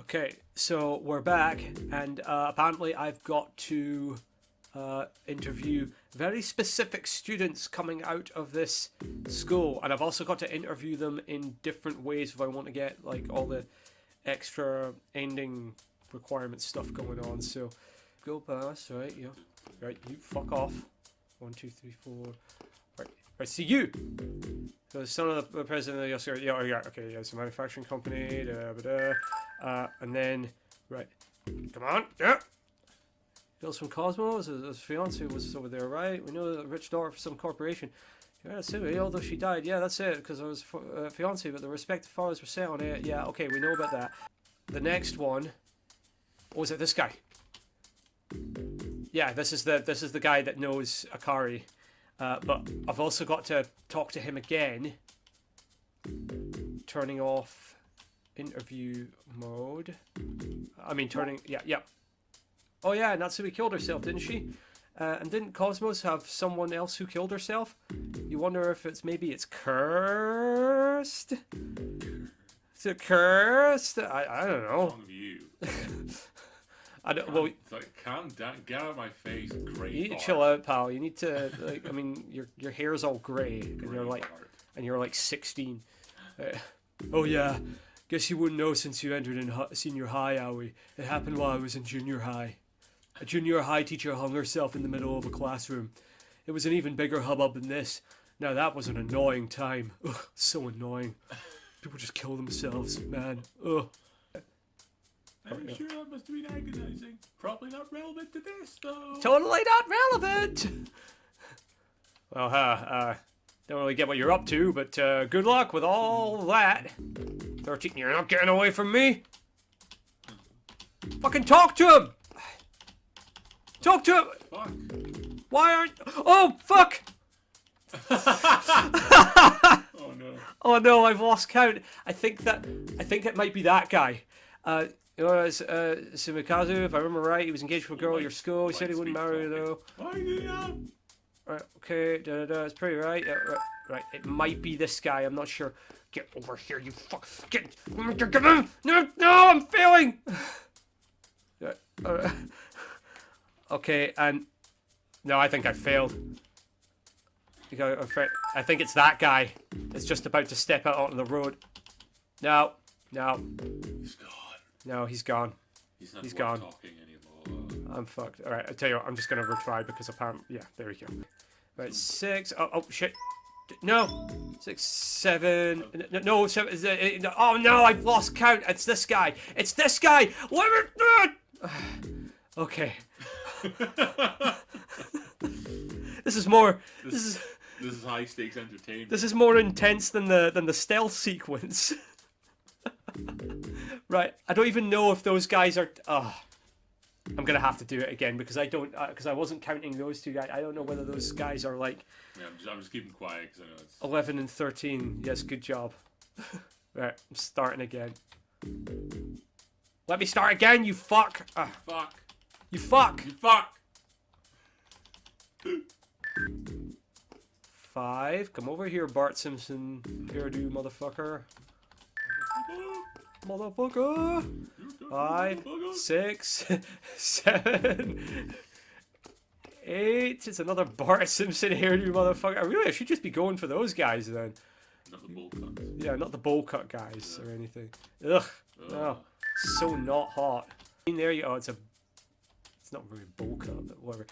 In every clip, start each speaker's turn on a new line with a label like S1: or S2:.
S1: Okay, so we're back, and apparently I've got to interview very specific students coming out of this school, and I've also got to interview them in different ways if I want to get like all the extra ending requirement stuff going on. So go past, right? Yeah, right. You fuck off. 1, 2, 3, 4. Right. See you. So son of the president of the Oscar. Yeah. Okay. Yeah. It's a manufacturing company. And then, right. Come on. Yeah. Bills from Cosmos. His fiance was over there, right? We know that rich daughter for some corporation. Yeah, that's it. Although she died. Yeah, that's it. Because I was fiance, but the respective fathers were set on it. Yeah. Okay. We know about that. The next one. Oh, is it this guy? Yeah. This is the guy that knows Akari. But I've also got to talk to him again. Turning off interview mode. I mean, turning... Yeah. Oh, yeah, Natsumi killed herself, didn't she? And didn't Cosmos have someone else who killed herself? You wonder if maybe it's cursed? Is it cursed? I don't know.
S2: What's wrong with you?
S1: I don't... Well...
S2: Calm down. Get out of my face, grey.
S1: You need to chill out, pal. You need to, like, I mean, your hair's all grey, and you're like 16. Oh yeah, guess you wouldn't know since you entered in senior high, Aoi. It happened while I was in junior high. A junior high teacher hung herself in the middle of a classroom. It was an even bigger hubbub than this. Now that was an annoying time. Ugh, so annoying. People just kill themselves, man. Ugh.
S2: I'm sure that must have been agonizing. Probably not relevant to this, though.
S1: Totally not relevant! Well, don't really get what you're up to, but good luck with all that. 13, you're not getting away from me. Fucking talk to him! Talk to him!
S2: Fuck.
S1: Why aren't... Oh, fuck!
S2: Oh no.
S1: Oh no, I've lost count. I think it might be that guy. You know, it's Sumikazu, if I remember right, he was engaged with a girl at your school. He said he wouldn't marry her though. Right, okay, it's pretty right. Yeah, right. It might be this guy, I'm not sure. Get over here, you fuck. Get no, I'm failing! Okay, and... No, I think I failed. I think it's that guy that's just about to step out onto the road. No.
S2: He's gone.
S1: No, he's gone.
S2: He's gone. Talking anymore.
S1: I'm fucked. Alright, I'll tell you what, I'm just gonna retry because apparently... Yeah, there we go. Right, 6... Oh, shit. No! 6, 7... No, 7... Oh, no, I've lost count. It's this guy. It's this guy! Okay. This is more... This
S2: is high stakes entertainment.
S1: This is more intense than the stealth sequence. Right, I don't even know if those guys are... I'm gonna have to do it again because I wasn't counting those two guys. I don't know whether those guys are like...
S2: Yeah, I'm just keeping quiet because I know it's...
S1: 11 and 13. Yes, good job. Right, I'm starting again. Let me start again, you fuck!
S2: Fuck.
S1: You fuck!
S2: You fuck!
S1: 5. Come over here, Bart Simpson hairdo motherfucker. Motherfucker! 5, 6, 7, 8. It's another Bart Simpson hairdo motherfucker. I should just be going for those guys then.
S2: Not the bowl cuts.
S1: Yeah, not the bowl cut guys or anything. Ugh. No. So not hot. In there you... Oh, it's not really bowl cut, but whatever.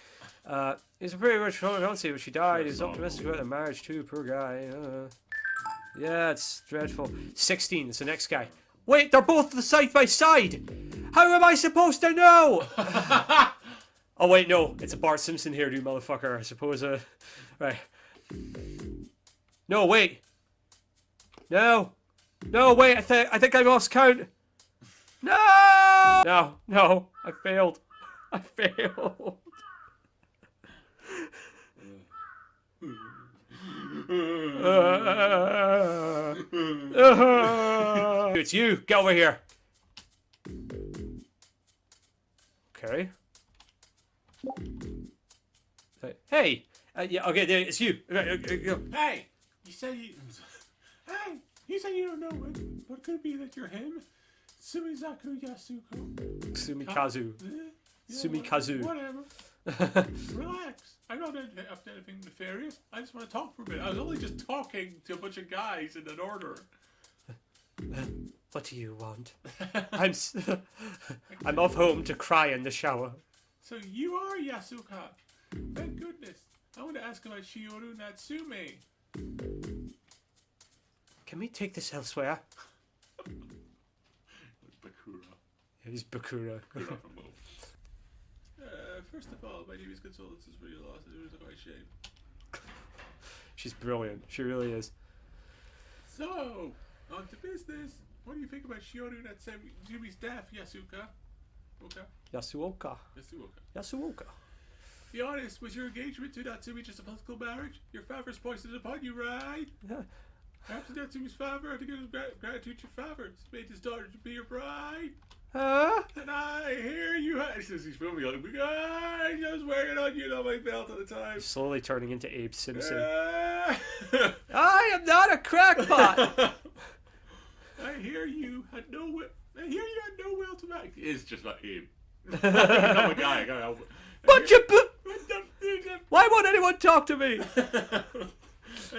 S1: He's a pretty rich fiance, but she died. He's optimistic about the marriage too. Poor guy. Yeah, it's dreadful. 16. It's the next guy. Wait, they're both side by side. How am I supposed to know? Oh wait, no, it's a Bart Simpson hairdo, motherfucker. I suppose. Right. No, wait. No, wait. I think I lost count. No, I failed. It's you. Get over here. Okay. Hey. Yeah. Okay. There. It's you.
S2: Hey. You said you. Hey. You said you don't know what could be that you're him. Sumizaku Yasuko.
S1: Sumikazu.
S2: Yeah,
S1: Sumikazu.
S2: Whatever. Relax. I'm not up to anything nefarious. I just want to talk for a bit. I was only just talking to a bunch of guys in an order.
S1: What do you want? I'm off home to cry in the shower.
S2: So you are Yasuka. Thank goodness. I want to ask about Shioru Natsume.
S1: Can we take this elsewhere?
S2: Bakura.
S1: Yeah, he's Bakura.
S2: Bakura from Mo. First of all, my name is Condolences for your loss. It was a great shame.
S1: She's brilliant. She really is.
S2: So, on to business. What do you think about Shioru Natsume's death, Yasuka?
S1: Yasuoka. Yasuoka.
S2: Be honest, was your engagement to Natsumi just a political marriage? Your father's foisted upon you, right?
S1: Yeah.
S2: Perhaps Natsumi's father had to give his gratitude to your father. He made his daughter to be your bride.
S1: Huh?
S2: And I hear you had... Says he's filming like, I was wearing it on you on my belt at the time.
S1: Slowly turning into Abe Simpson.
S2: I
S1: I am not a crackpot!
S2: hear you had no will to make. It's just like him. I'm a guy.
S1: But why won't anyone talk to me?
S2: I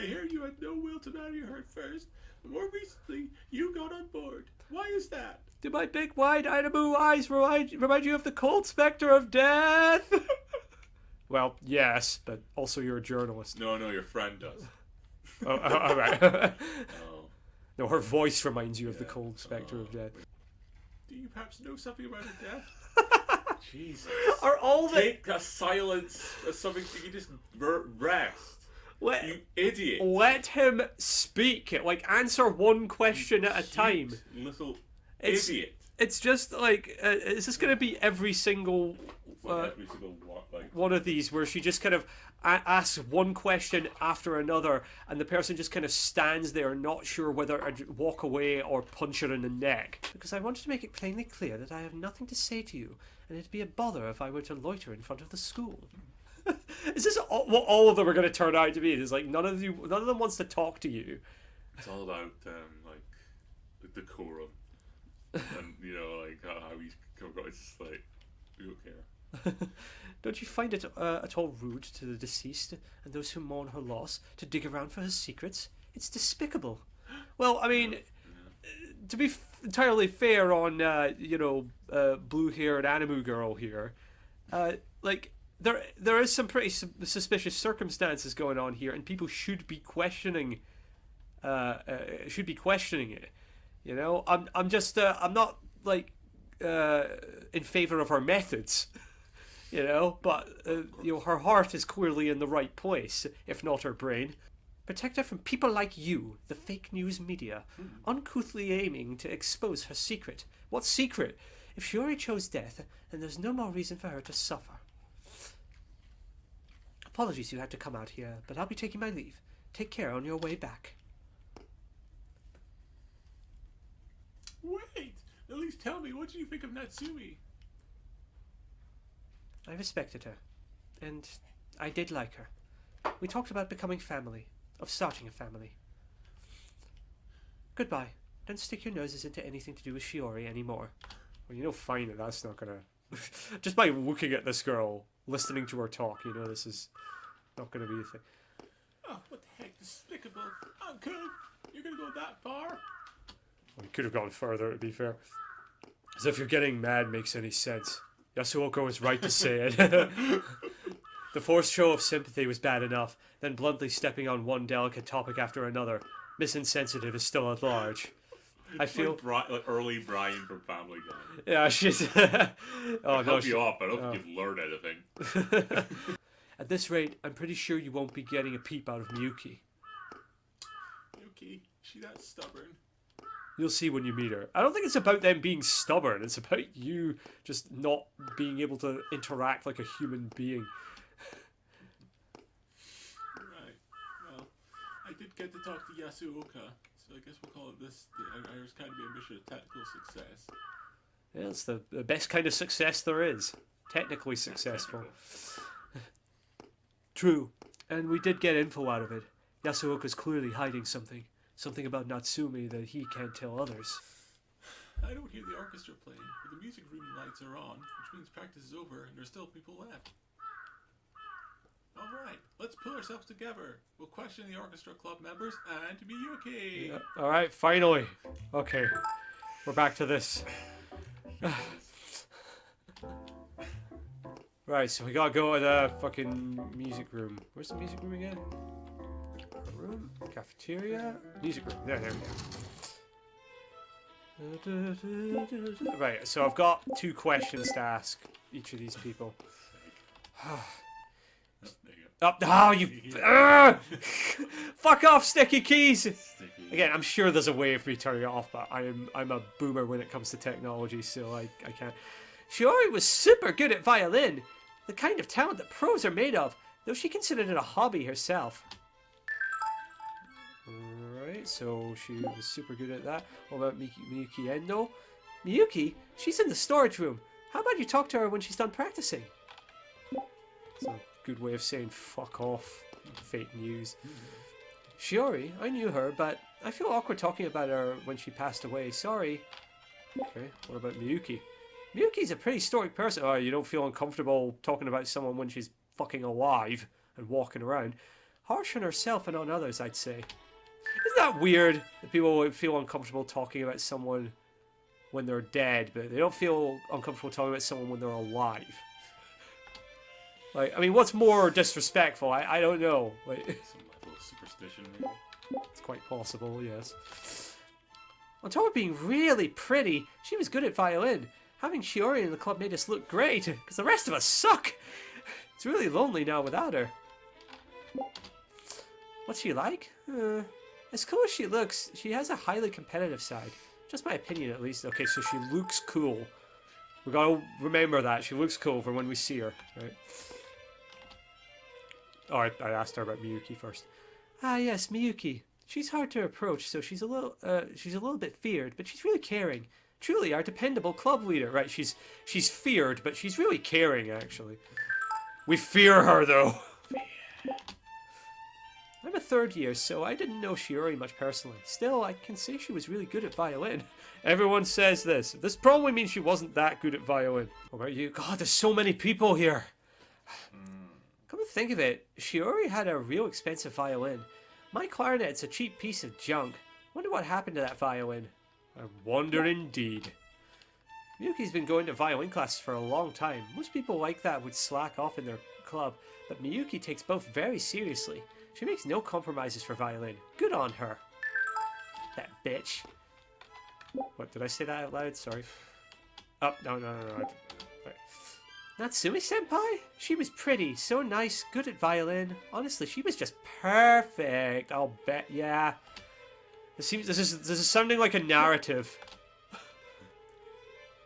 S2: hear you had no will to marry her at first, but more recently you got on board. Why is that?
S1: Do my big wide Inamu eyes remind you of the cold specter of death? Well, yes, but also you're a journalist.
S2: No, your friend does.
S1: Oh, all right.
S2: Oh.
S1: No, her voice reminds you of the cold specter of death.
S2: Do you perhaps know something about her death? Jesus.
S1: Are all the...
S2: Take a silence as something so you can just rest. You idiot.
S1: Let him speak. Like, answer one question at a time.
S2: Little idiot.
S1: It's just like, is this going to be every single one of these where she just kind of asks one question after another and the person just kind of stands there not sure whether to walk away or punch her in the neck? Because I wanted to make it plainly clear that I have nothing to say to you and it'd be a bother if I were to loiter in front of the school. Is this what all of them are going to turn out to be? It's like none of them wants to talk to you.
S2: It's all about like decorum and like how he's come across. It's just like we don't care.
S1: Don't you find it at all rude to the deceased and those who mourn her loss to dig around for her secrets? It's despicable. Well, I mean, to be entirely fair on blue-haired Animu girl here, like. There is some pretty suspicious circumstances going on here, and people should be questioning. It. You know, I'm not like in favor of her methods. You know, but her heart is clearly in the right place, if not her brain. Protect her from people like you, the fake news media, uncouthly aiming to expose her secret. What secret? If Shiori chose death, then there's no more reason for her to suffer. Apologies you had to come out here, but I'll be taking my leave. Take care on your way back.
S2: Wait! At least tell me, what do you think of Natsumi?
S1: I respected her, and I did like her. We talked about becoming family, of starting a family. Goodbye. Don't stick your noses into anything to do with Shiori anymore.
S2: Well, fine, that's not gonna...
S1: Just by looking at this girl, listening to her talk, this is not gonna be a thing.
S2: Oh, what the heck? Despicable. Uncle, you're gonna go that far?
S1: Well, you could have gone further, to be fair. As if you're getting mad makes any sense. Yasuoko was right to say it. The forced show of sympathy was bad enough, then bluntly stepping on one delicate topic after another. Miss Insensitive is still at large. I feel
S2: like early Brian from Family Guy.
S1: Yeah, she's.
S2: I'll help you off, but I don't think you've learned anything.
S1: At this rate, I'm pretty sure you won't be getting a peep out of Miyuki.
S2: Miyuki, she that stubborn.
S1: You'll see when you meet her. I don't think it's about them being stubborn. It's about you just not being able to interact like a human being.
S2: Right. Well, I did get to talk to Yasuoka. So I guess we'll call it this, the Irish Academy mission of technical success.
S1: Yeah, it's the best kind of success there is. Technically successful. True. And we did get info out of it. Yasuoka's clearly hiding something. Something about Natsumi that he can't tell others.
S2: I don't hear the orchestra playing, but the music room lights are on, which means practice is over and there's still people left. Alright, let's pull ourselves together. We'll question the orchestra club members and Miyuki!
S1: Yeah. Alright, finally. Okay. We're back to this. Right, so we gotta go to the fucking music room. Where's the music room again? Room? Cafeteria? Music room. There we go. Right, so I've got 2 questions to ask each of these people. Oh, you... Fuck off, sticky keys! Again, I'm sure there's a way of me turning it off, but I'm a boomer when it comes to technology, so I can't. Shiori was super good at violin. The kind of talent that pros are made of, though she considered it a hobby herself. Right, so she was super good at that. What about Miyuki Endo? Miyuki? She's in the storage room. How about you talk to her when she's done practicing? It's a good way of saying fuck off. Fake news. Shiori, I knew her, but I feel awkward talking about her when she passed away. Sorry. Okay, what about Miyuki? Miyuki's a pretty stoic person. Oh, you don't feel uncomfortable talking about someone when she's fucking alive and walking around. Harsh on herself and on others, I'd say. Isn't that weird that people would feel uncomfortable talking about someone when they're dead, but they don't feel uncomfortable talking about someone when they're alive? Like, I mean, what's more disrespectful? I don't know. Like,
S2: Some level of superstition, maybe?
S1: it's quite possible, yes. On top of being really pretty, she was good at violin. Having Shiori in the club made us look great, because the rest of us suck. It's really lonely now without her. What's she like? As cool as she looks, she has a highly competitive side. Just my opinion, at least. Okay, so she looks cool. We gotta remember that. She looks cool for when we see her, right? Alright, I asked her about Miyuki first. Ah, yes, Miyuki. She's hard to approach, so she's a little bit feared, but she's really caring. Truly our dependable club leader. Right, she's feared, but she's really caring, actually. We fear her, though. I'm a 3rd year, so I didn't know Shiori much personally. Still, I can say she was really good at violin. Everyone says this. This probably means she wasn't that good at violin. What about you? God, there's so many people here. Come to think of it, Shiori had a real expensive violin. My clarinet's a cheap piece of junk. Wonder what happened to that violin. I wonder indeed. Miyuki's been going to violin classes for a long time. Most people like that would slack off in their club, but Miyuki takes both very seriously. She makes no compromises for violin. Good on her. That bitch. What, did I say that out loud? Sorry. Oh, no. Right. Natsumi-senpai? She was pretty, so nice, good at violin. Honestly, she was just perfect. I'll bet, yeah. This is sounding like a narrative.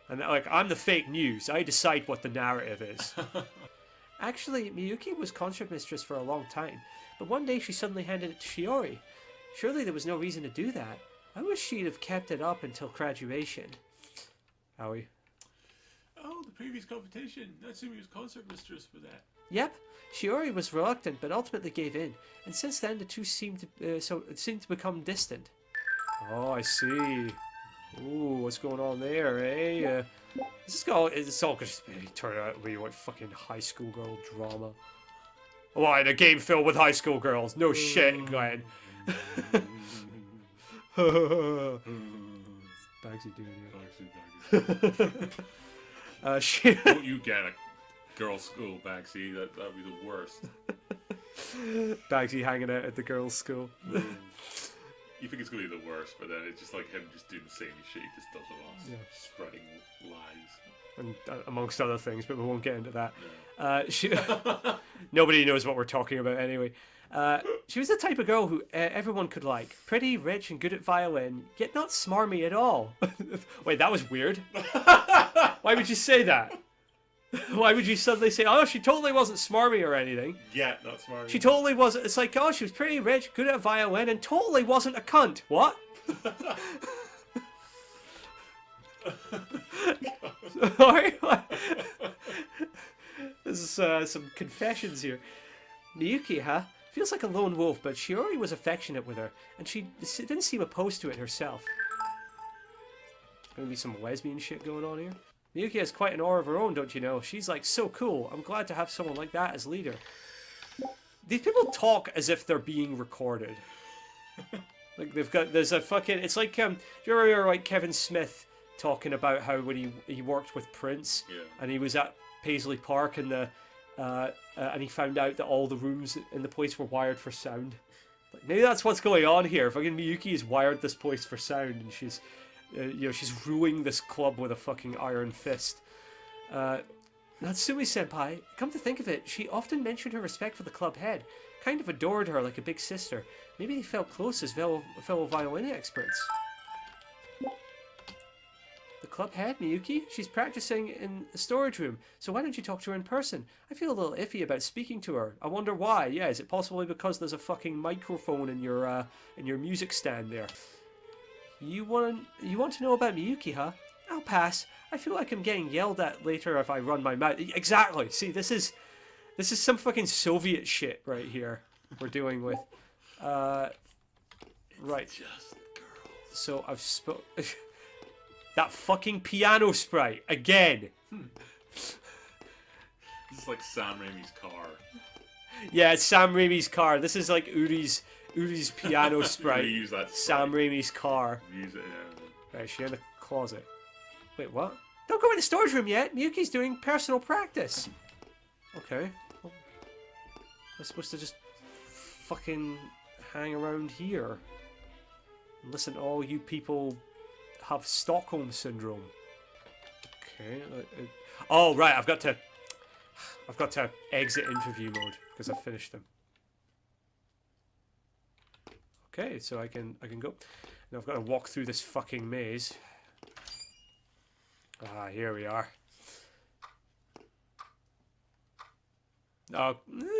S1: And like, I'm the fake news. I decide what the narrative is. Actually, Miyuki was concert mistress for a long time, but one day she suddenly handed it to Shiori. Surely there was no reason to do that. I wish she'd have kept it up until graduation. Aoi.
S2: Oh, the previous competition. Natsumi was concert mistress for that.
S1: Yep, Shiori was reluctant, but ultimately gave in, and since then the two seemed to become distant. Oh, I see. Ooh, what's going on there, eh? It's all just turn out to be like fucking high school girl drama. Why, in a game filled with high school girls? No shit, Glenn. Bagsy doing it.
S2: Don't you get a girls' school, Bagsy? That'd be the worst.
S1: Bagsy hanging out at the girls' school.
S2: You think it's gonna be the worst, but then it's just like him just doing the same shit he just does with us. Yeah. Spreading lies.
S1: And amongst other things, but we won't get into that.
S2: Yeah.
S1: Nobody knows what we're talking about anyway. She was the type of girl who everyone could like. Pretty, rich, and good at violin, yet not smarmy at all. Wait, that was weird. Why would you say that? Why would you suddenly say, oh, she totally wasn't smarmy or anything?
S2: Yeah, not smarmy.
S1: She totally wasn't. It's like, oh, she was pretty rich, good at violin, and totally wasn't a cunt. What? Sorry? There's some confessions here. Miyuki, huh? Feels like a lone wolf, but Shiori was affectionate with her, and she didn't seem opposed to it herself. Gonna be some lesbian shit going on here. Miyuki has quite an aura of her own, don't you know? She's like so cool. I'm glad to have someone like that as leader. These people talk as if they're being recorded. Like there's a fucking, it's like, do you remember like Kevin Smith talking about how when he worked with Prince, and he was at Paisley Park and and he found out that all the rooms in the place were wired for sound. Like, maybe that's what's going on here. Fucking Miyuki has wired this place for sound, and she's, she's ruling this club with a fucking iron fist. Natsumi-senpai, come to think of it, she often mentioned her respect for the club head. Kind of adored her like a big sister. Maybe they felt close as fellow violin experts. The club head, Miyuki? She's practicing in the storage room, so why don't you talk to her in person? I feel a little iffy about speaking to her. I wonder why. Yeah, is it possibly because there's a fucking microphone in your music stand there? You want to know about Miyuki, huh? I'll pass. I feel like I'm getting yelled at later if I run my mouth. Exactly. See, this is some fucking Soviet shit right here we're dealing with. Right.
S2: Just girls.
S1: So I've that fucking piano sprite again.
S2: This is like Sam Raimi's car.
S1: Yeah, it's Sam Raimi's car. This is like Uri's piano sprite.
S2: Use that sprite.
S1: Sam Raimi's car.
S2: Use it in everything.
S1: Right, she's in the closet. Wait, what? Don't go in the storage room yet. Miyuki's doing personal practice. Okay. Well, I'm supposed to just fucking hang around here and listen to all you people have Stockholm syndrome. Okay. Oh right, I've got to exit interview mode because I've finished them. Okay, so I can go. Now I've got to walk through this fucking maze. Ah, here we are.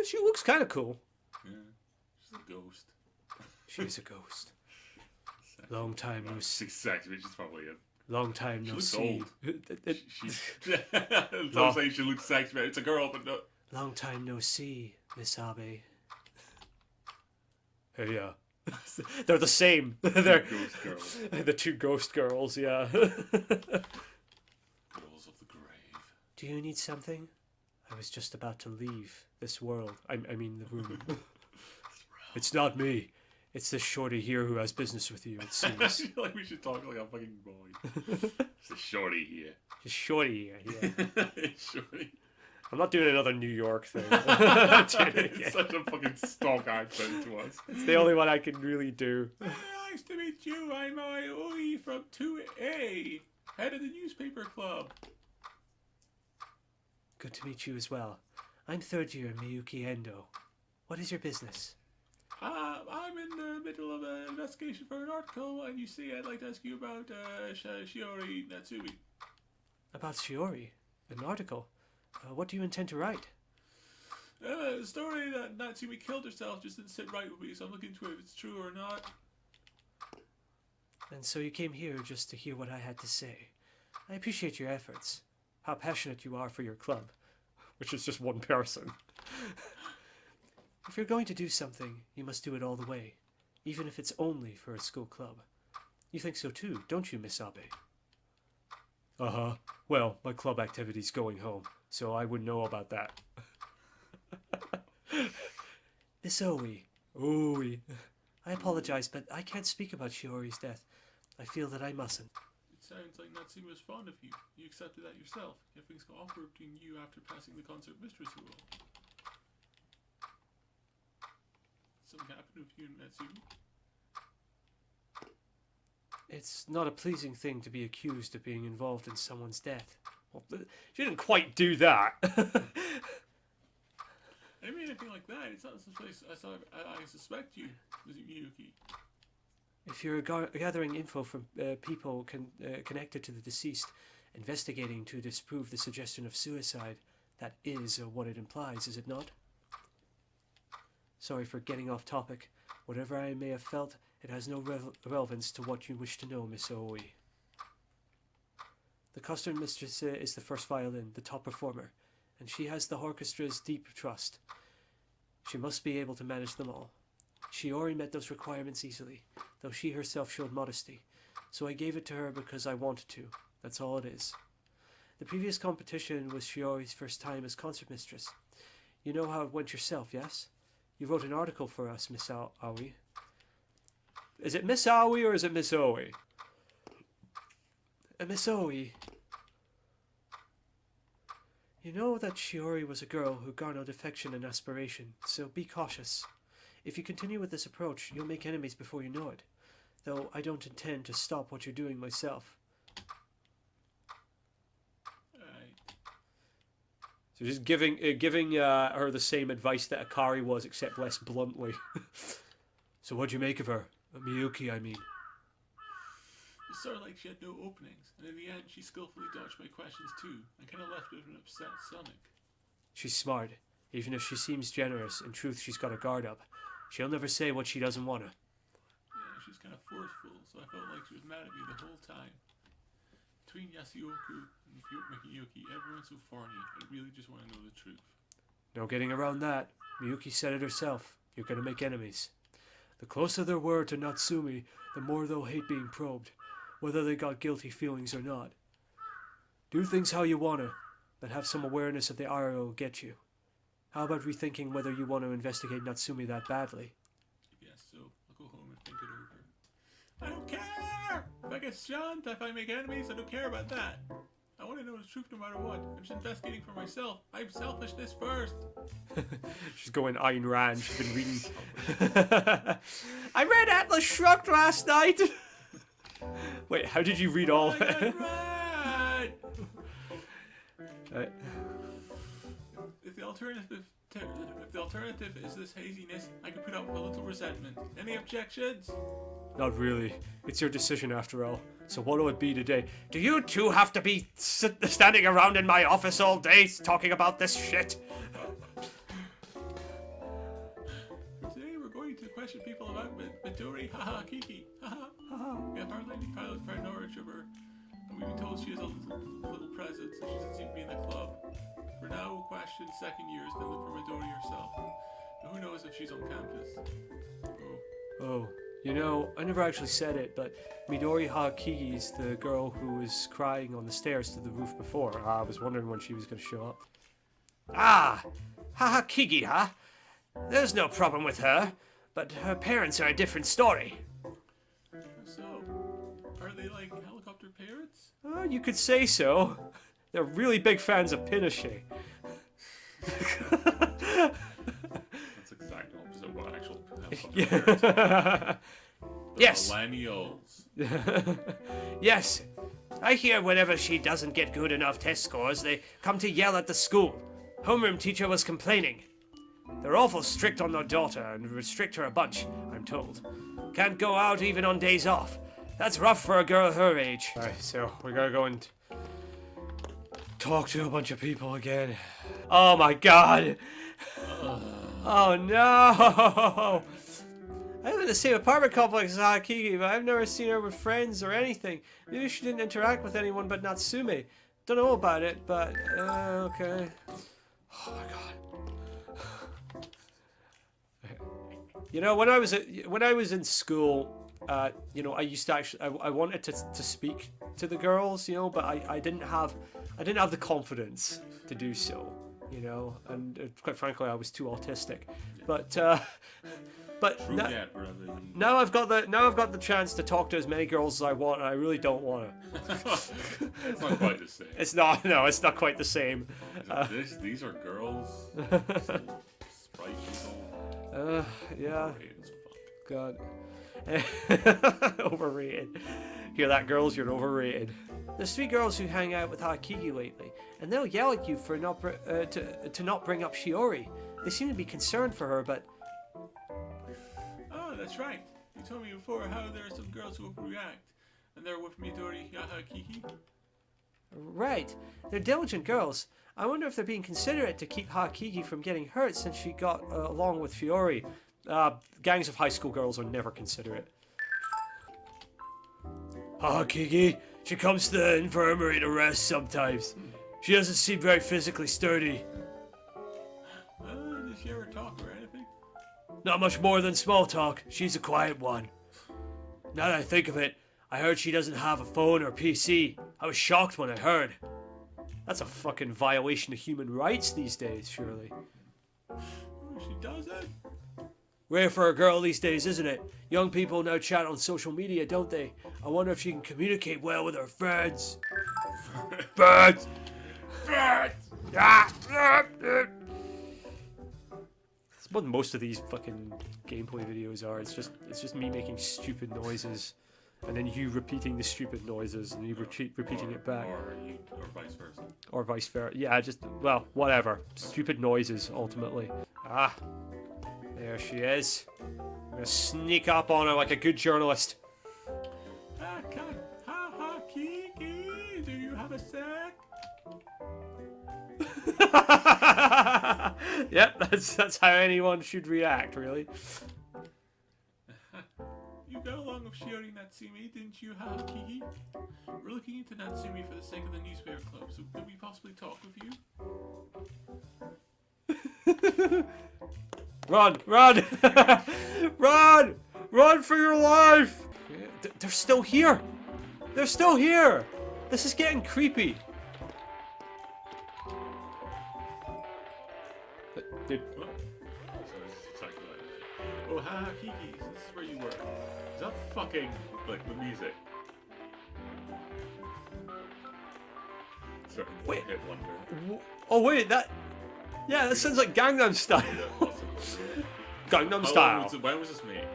S1: She looks kind of cool.
S2: Yeah, she's a ghost.
S1: She's a ghost. Long time no see.
S2: Exactly, which is probably it.
S1: Long time no see.
S2: I'm saying she looks sexy, but it's a girl, but no.
S1: Long time no see, Miss Abe. Hey, yeah. They're the same. They're
S2: ghost girls.
S1: The two ghost girls, yeah.
S2: Girls of the grave.
S1: Do you need something? I was just about to leave this world. I mean the room. It's not me. It's this shorty here who has business with you, it seems.
S2: I feel like we should talk like a fucking boy. It's a shorty here.
S1: Just shorty here, yeah.
S2: Shorty.
S1: I'm not doing another New York thing.
S2: It's such a fucking stock accent to us.
S1: It's the only one I can really do.
S2: Nice to meet you. I'm Aoi from 2A, head of the newspaper club.
S1: Good to meet you as well. I'm third year Miyuki Endo. What is your business?
S2: I'm in the middle of an investigation for an article, and you see, I'd like to ask you about Shiori Natsumi.
S1: About Shiori? An article? What do you intend to write?
S2: The story that Natsumi killed herself just didn't sit right with me, so I'm looking into if it's true or not.
S1: And so you came here just to hear what I had to say. I appreciate your efforts. How passionate you are for your club. Which is just one person. If you're going to do something, you must do it all the way. Even if it's only for a school club. You think so too, don't you, Miss Abe? Uh-huh. Well, my club activity's going home, so I wouldn't know about that. Miss Aoi. Aoi. I apologize, but I can't speak about Shiori's death. I feel that I mustn't.
S2: It sounds like Natsumi was fond of you. You accepted that yourself. If things got awkward between you after passing the concert mistress rule. Something happened with you and Natsumi?
S1: It's not a pleasing thing to be accused of being involved in someone's death. Well, she didn't quite do that.
S2: I didn't mean anything like that. It's not the place I suspect you, Miyuki.
S1: If you're gathering info from people connected to the deceased, investigating to disprove the suggestion of suicide, that is what it implies, is it not? Sorry for getting off topic. Whatever I may have felt, it has no relevance to what you wish to know, Miss Aoi. The concert mistress is the first violin, the top performer, and she has the orchestra's deep trust. She must be able to manage them all. Shiori met those requirements easily, though she herself showed modesty, so I gave it to her because I wanted to. That's all it is. The previous competition was Shiori's first time as concert mistress. You know how it went yourself, yes? You wrote an article for us, Miss Aoi. Is it Miss Aoi or is it Miss Aoi? Miss Aoi. You know that Shiori was a girl who garnered affection and aspiration, so be cautious. If you continue with this approach, you'll make enemies before you know it. Though I don't intend to stop what you're doing myself. So just giving her the same advice that Akari was, except less bluntly. So what'd you make of her? Miyuki, I mean.
S3: It started like she had no openings, and in the end she skillfully dodged my questions too, and kind of left with an upset stomach.
S1: She's smart. Even if she seems generous, in truth she's got her guard up. She'll never say what she doesn't wanna.
S3: Yeah, she was kind of forceful, so I felt like she was mad at me the whole time. Between Yasioku and Miyuki, everyone's so thorny. I really just want to know the truth.
S1: No getting around that. Miyuki said it herself. You're gonna make enemies. The closer there were to Natsumi, the more they'll hate being probed, whether they got guilty feelings or not. Do things how you wanna, but have some awareness of the ire it'll get you. How about rethinking whether you want to investigate Natsumi that badly?
S3: I guess so. I'll go home and think it over. I don't care! If I get shunned, if I make enemies, I don't care about that. I want to know the truth no matter what. I'm just investigating for myself. I'm selfishness first.
S1: She's going Ayn Rand. She's been reading. I read Atlas Shrugged last night. Wait, how did you read all?
S3: Right.
S1: Right.
S3: If the alternative is this haziness, I can put up a little resentment. Any objections?
S1: Not really. It's your decision after all. So what'll it be today? Do you two have to be standing around in my office all day talking about this shit?
S3: Today we're going to question people about Midori, haha, Kiki, haha. We have our lady pilot for knowledge of her, and we've been told she has a little presence and she doesn't seem to be in the club. For now, we'll question second years, then look for Midori herself. But who knows if she's on campus?
S1: Oh. You know, I never actually said it, but Midori Hakigi is the girl who was crying on the stairs to the roof before. I was wondering when she was going to show up. Ah! Hakigi, huh? There's no problem with her, but her parents are a different story.
S3: So, are they like helicopter parents?
S1: You could say so. They're really big fans of Pinochet.
S2: That's exactly opposite of what actual helicopter
S1: Yes.
S2: Millennials.
S1: Yes. I hear whenever she doesn't get good enough test scores, they come to yell at the school. Homeroom teacher was complaining. They're awful strict on their daughter and restrict her a bunch, I'm told. Can't go out even on days off. That's rough for a girl her age. Alright, so we gotta go and talk to a bunch of people again. Oh my god! Oh no! I live in the same apartment complex as Hakigi, but I've never seen her with friends or anything. Maybe she didn't interact with anyone but Natsume. Don't know about it, but okay. Oh my god. You know, when I was in school, you know, I used to actually I wanted to speak to the girls, you know, but I didn't have the confidence to do so, you know, and quite frankly, I was too autistic. But now I've got the chance to talk to as many girls as I want, and I really don't want
S2: to. It's not quite the same.
S1: It's not. No, it's not quite the same.
S2: These are girls. Sprite people.
S1: Yeah.
S2: Overrated
S1: as fuck. God. Overrated. Hear that, girls? You're overrated. There's 3 girls who hang out with Hakigi lately, and they'll yell at you for not to not bring up Shiori. They seem to be concerned for her, but.
S3: Oh, that's right. You told me before how there are some girls who overreact, and they're with Midori Hakigi.
S1: Right. They're diligent girls. I wonder if they're being considerate to keep Hakigi from getting hurt since she got along with Fiori. Gangs of high school girls are never considerate. Hakigi, she comes to the infirmary to rest sometimes. She doesn't seem very physically sturdy.
S3: Does she ever talk or anything?
S1: Not much more than small talk. She's a quiet one. Now that I think of it, I heard she doesn't have a phone or PC. I was shocked when I heard. That's a fucking violation of human rights these days, surely.
S3: She doesn't.
S1: Rare for a girl these days, isn't it? Young people now chat on social media, don't they? I wonder if she can communicate well with her friends. Friends! Friends! That's what most of these fucking gameplay videos are. It's just me making stupid noises, and then you repeating the stupid noises, and you repeating it back.
S2: Or vice versa.
S1: Or vice versa. Yeah, well, whatever. Stupid noises, ultimately. Ah. There she is. I'm gonna sneak up on her like a good journalist.
S3: Ha Kiki, do you have a sec?
S1: Yep, that's how anyone should react, really.
S3: You got along with Shiori Natsumi, didn't you, ha Kiki? We're looking into Natsumi for the sake of the newspaper club, so could we possibly talk with you?
S1: Run! Run! Run! Run for your life! They're still here! They're still here! This is getting creepy. Dude.
S2: So it's exactly like that.
S3: Oh, ha Kiki, so this is where you were.
S2: Is that fucking like the music? Sorry,
S1: Wait.
S2: hit wonder.
S1: Oh wait, that sounds like Gangnam Style.
S2: Yeah, possibly.
S1: Gangnam Style.
S2: When was this made?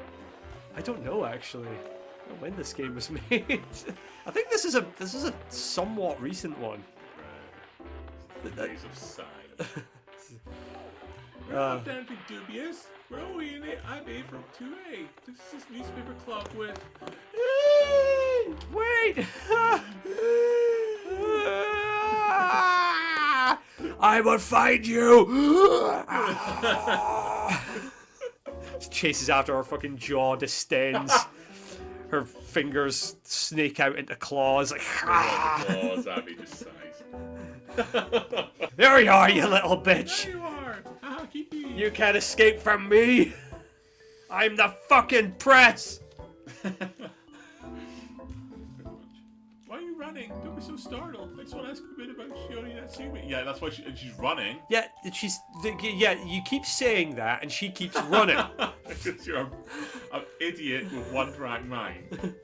S1: I don't know actually. I don't know when this game was made. I think this is a somewhat recent one.
S2: Right. The days of Sign.
S3: We're not anything dubious. We're only in it. I'm A from 2A. This is this newspaper club with.
S1: Wait! I will find you! Chases after her fucking jaw distends. Her fingers snake out into claws like.
S2: Claws, Abby just sighs.
S1: There you are, you little bitch!
S3: There you are! Ha Kiki!
S1: You can't escape from me! I'm the fucking press!
S3: Why are you running? Don't be so startled. I just want to ask you a bit about Shiori Natsumi. Yeah, that's why she's running.
S1: Yeah, you keep saying that and she keeps running.
S2: Because you're an idiot with one track mind.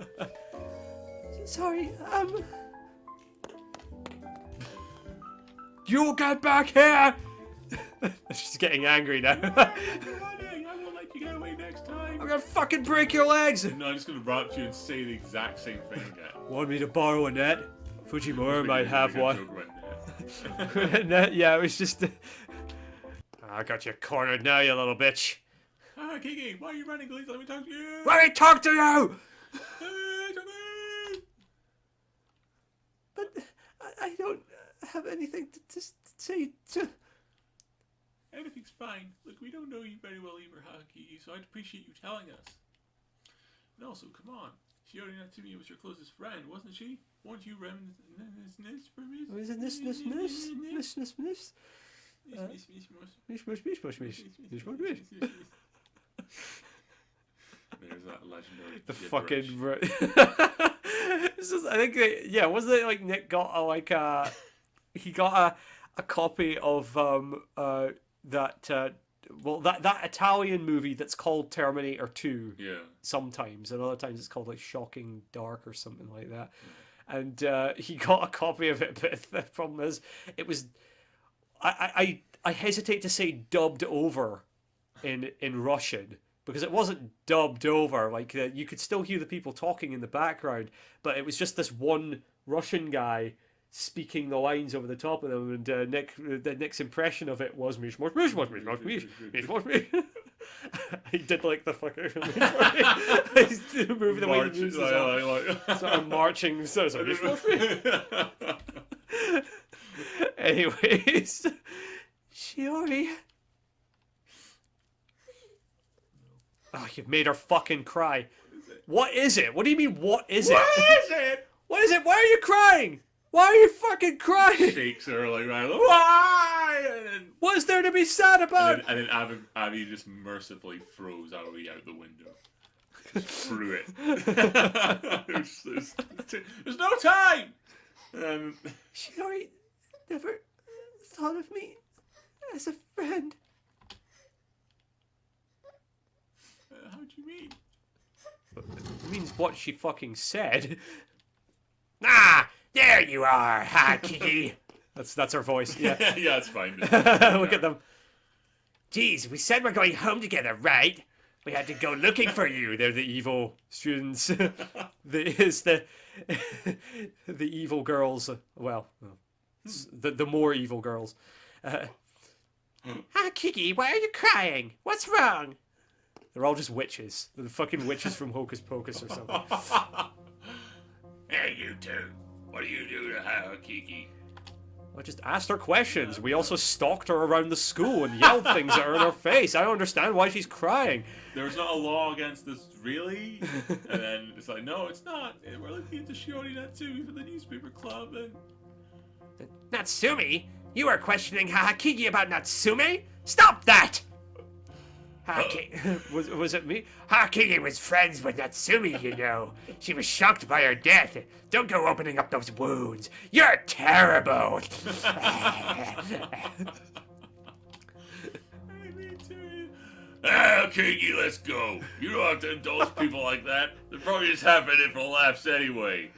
S1: Sorry, you get back here! She's getting angry now.
S3: You're running! I won't let you get away next time!
S1: I'm gonna fucking break your legs!
S2: No, I'm just gonna run up to you and say the exact same thing again.
S1: Want me to borrow a net? Fujimura might have one.
S2: Net.
S1: Net, yeah, it was just... I got you cornered now, you little bitch.
S3: Ah, Kiki, why are you running? Please let me talk to you!
S1: Let me talk to you!
S3: Hey, talk to me!
S1: But I don't have anything to say to...
S3: Everything's fine. Look, we don't know you very well either, Kiki, so I'd appreciate you telling us. And also, come on. Shiori Natsumi was your closest friend, wasn't she? Weren't you reminiscent for me?
S1: Was it this?
S2: There's that legendary.
S1: The
S2: gibberish.
S1: fucking... This is, I think, wasn't it like Nick got he got a copy of that Italian movie that's called Terminator 2.
S2: Yeah.
S1: Sometimes, and other times it's called like Shocking Dark or something like that. And he got a copy of it, but the problem is, it was... I hesitate to say dubbed over in Russian, because it wasn't dubbed over. Like, you could still hear the people talking in the background, but it was just this one Russian guy speaking the lines over the top of them, and Nick's impression of it was mish. He did like the fucker. He's moving the way he moves his sort of marching. Anyways, Shiori. Oh, you've made her fucking cry. What is it? What do you mean, what is it?
S3: What is it?
S1: What is it? Why are you crying? Why are you fucking crying?
S2: Shakes her like, right, why? And then,
S1: What is there to be sad about?
S2: and then Abby just mercifully throws Aoi out the window. Screw it.
S3: There's no time!
S1: Shiori never thought of me as a friend.
S3: How do you mean?
S1: It means what she fucking said. Ah, there you are, ha, Kiki. That's her voice. Yeah.
S2: Yeah, it's fine.
S1: Look at them. Geez, we said we're going home together, right? We had to go looking for you. They're the evil students. the evil girls. Well, the more evil girls. Ah, Kiki, why are you crying? What's wrong? They're all just witches. They're the fucking witches from Hocus Pocus or something.
S2: Hey, you two. What do you do to Kiki?
S1: I just asked her questions. We also stalked her around the school and yelled things at her in her face. I don't understand why she's crying.
S3: There's not a law against this, really? And then it's like, no, it's not. We're looking into Shiori Natsumi for the newspaper club, and...
S1: Natsumi? You are questioning Kiki about Natsume? Stop that! Was it me? Kiki was friends with Natsumi, you know. She was shocked by her death. Don't go opening up those wounds. You're terrible.
S2: Kiki, let's go. You don't have to indulge people like that. They're probably just having it for laughs anyway.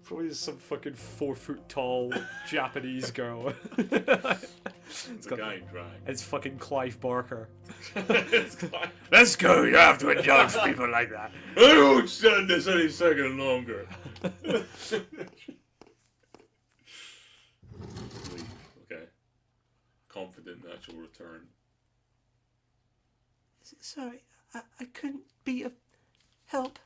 S1: Probably just some fucking 4 foot tall Japanese girl.
S2: It's a guy in drag.
S1: It's fucking Clive Barker.
S2: It's Clive.
S1: Let's go. You don't have to indulge people like that.
S2: I won't stand this any second longer. Okay. Confident that she'll return.
S1: Sorry, I couldn't be of help.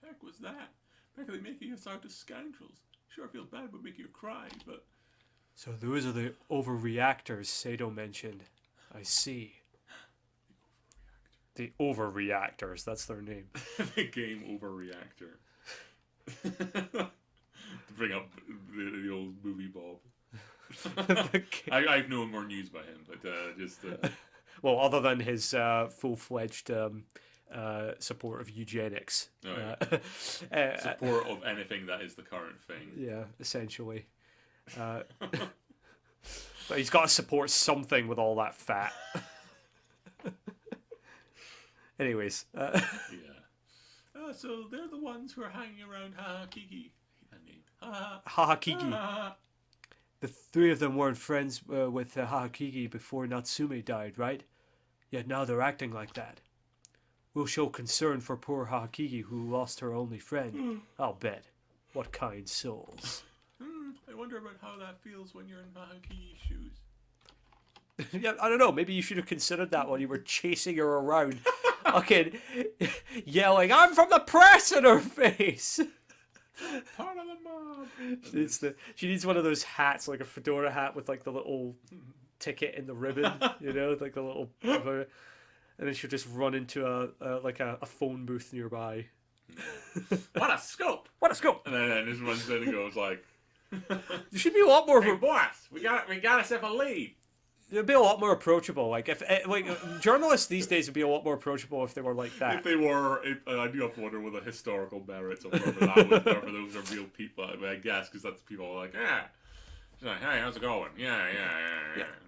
S3: Heck was that? Practically making us out as scoundrels. Sure, I feel bad about making her cry, but...
S1: So those are the overreactors Sato mentioned. I see. The overreactors, that's their name.
S2: The game overreactor. To bring up the old movie Bob. I have no more news by him, but just...
S1: Well, other than his full-fledged support of eugenics.
S2: Oh, yeah. Support of anything that is the current thing.
S1: Yeah, essentially. But he's got to support something with all that fat. Anyways.
S2: Yeah.
S3: So they're the ones who are hanging around Kiki. I hate that name.
S1: Kiki. The 3 of them weren't friends with Kiki before Natsume died, right? Yet now they're acting like that. We'll show concern for poor Kiki who lost her only friend. I'll bet. What kind souls.
S3: I wonder about how that feels when you're in Kiki's shoes.
S1: Yeah, I don't know. Maybe you should have considered that when you were chasing her around. Okay, yelling, "I'm from the press!" in her face.
S3: Part of the mob.
S1: She needs one of those hats, like a fedora hat with like the little ticket in the ribbon, you know, like a little. And then she'll just run into a phone booth nearby.
S3: What a scope!
S1: What a scope!
S2: And then this runs in and goes like,
S1: You should be a lot more.
S3: Hey, boss, we got ourselves a lead.
S1: It'd be a lot more approachable. Like if journalists these days would be a lot more approachable if they were like that.
S2: if they were, I do have to wonder with the historical merits of whether whether those are real people. I guess because that's people like, she's like, hey, how's it going? Yeah.